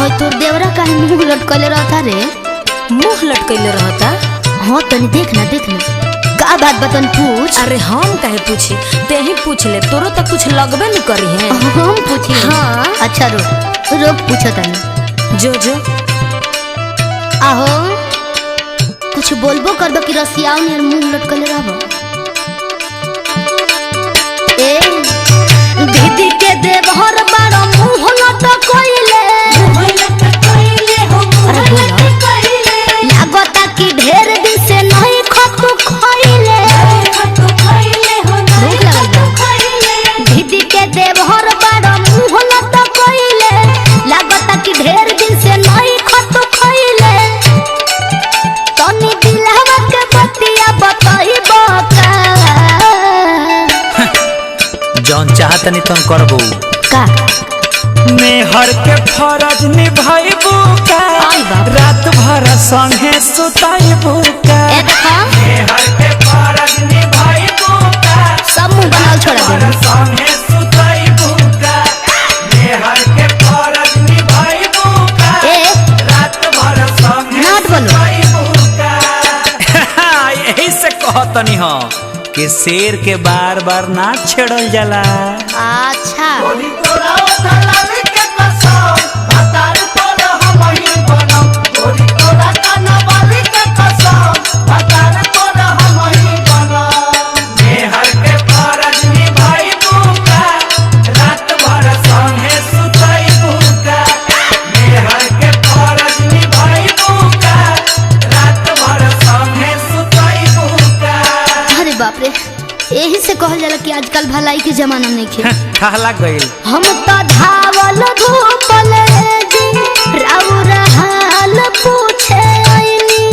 हो तोर देवरा काहे मुंह लटकले रहता रे? मुंह लटकले रहता? हाँ तनी देखना का बात बतन पूछ। अरे हम काहे पूछी, ते ही पूछ ले, तोरो तक कुछ लगबे नहीं करी है। हम पूछी? हाँ अच्छा रोक पूछो तनी। जो आहो कुछ बोलबो कर दो कि रसियाओ ने मुंह लटकले रहबो। ए दीदी के देवहर बारो मुंह लटकइले। अरे बोलो लागता कि ढेर दिन से नहीं खतु खइले। भूख लगल बा। दीदी के देवहर बारो मुंह लटकइले। लागता कि ढेर दिन से नहीं खतु खइले। तनी दिलवा के बतिया बताइबो का। जौन चाहत नहीं तुम करबो का मेहर के फरज निभाइबू का, रात भर संगे सुताइबू का। मेहर के फरज निभाइबू का, सब मुंह बनाल छोड़ा दे। संगे सुताइबू का। मेहर के फरज निभाइबू का, रात भर संगे सुताइबू का। यही से कहतनी हो कि शेर के बार बार ना छेड़ल जाला। अच्छा यही से कहल जाला कि आजकल भलाई के जमाना नहीं खे। कहला गइल हम तो धावल धूपल जी राउर हाल पूछे आईनी।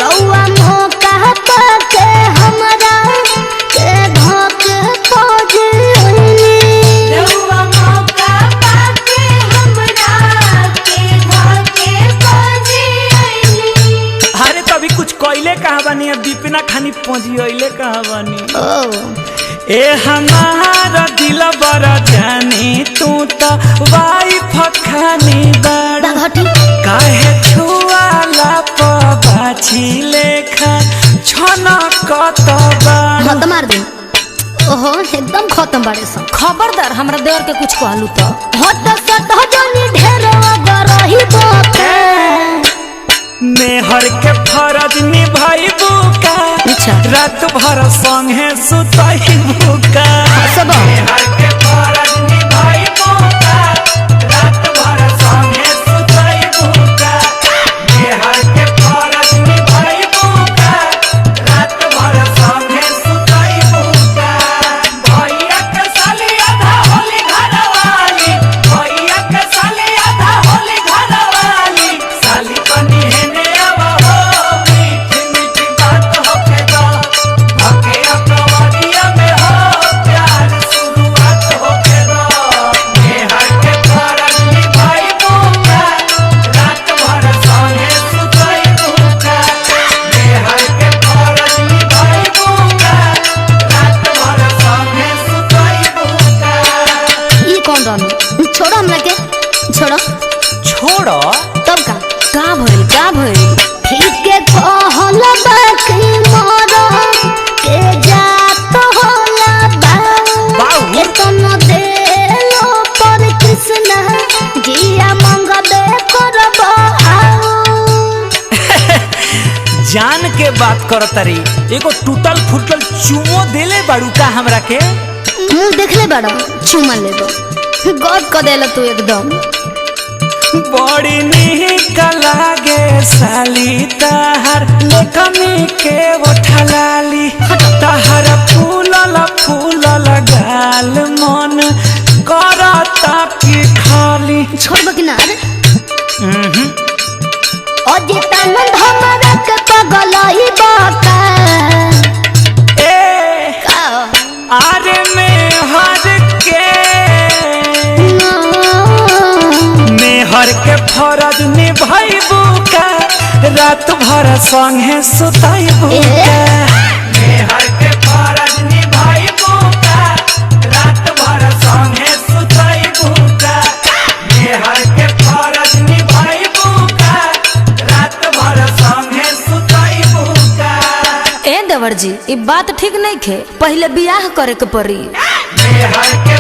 रउआ मौका के हमरा के धक खोज आईनी। रउआ मौका पाके हमरा के धक खोज आईनी। अरे तभी कुछ कोयले कहा बानी, अब दीपिना खानी पहुंची ओइले कहा बानी। ए हमारा दिल बड़ा जानी, तू तो वाइफ खानी बड़ा। काहे छुआला बाछी लेखा छना कत बड़ा। खत्म मार दे। ओहो एकदम खत्म बाड़े सन। खबरदार हमरा देवर के कुछ कहलू तो हट सट जनी ढेर गरही बोके। मेहर के फरज निभाइबू का, रात भर संगे सुताइबू का। मेहर के फरज निभाइबू का, रात भर संगे सुताइबू का। मेहर के फरज निभाइबू का, रात भर संगे सुताइबू का। भैया के साली आधा होली घरवाली, भैया के साली आधा होली घरवाली। साली बनी है छोड़ो हमरा के छोड़ो छोड़ो तब का भइल ठीक के कहल बाकी मोरो के जात होला बाऊ। एतनो देलो पर कृष्ण जिया मंगबे करबो आओ। जान के बात करो तरी, एगो टूटल फुटल चुमो देले बाड़ू का हमरा के? मुंह देखले बाड़ो चुमा लेबो गद क देला तू एकदम। बड़ी निक लागे साली तहर लेकमी के उठलाली। तहर फूलल फूलल गाल मन करता कि खाली। छोड़बो कि ना रे? अजितानंद हमरा के पगलई बाका। ए अरे मेहर के फरज निभाइबू का, रात भर संगे सुताइबू का। मेहर के फरज निभाइबू का, रात भर संगे सुताइबू का। मेहर के फरज निभाइबू ड्राइवर जी, ये बात ठीक नहीं खे, पहले बियाह करे के पड़ी। मेहर के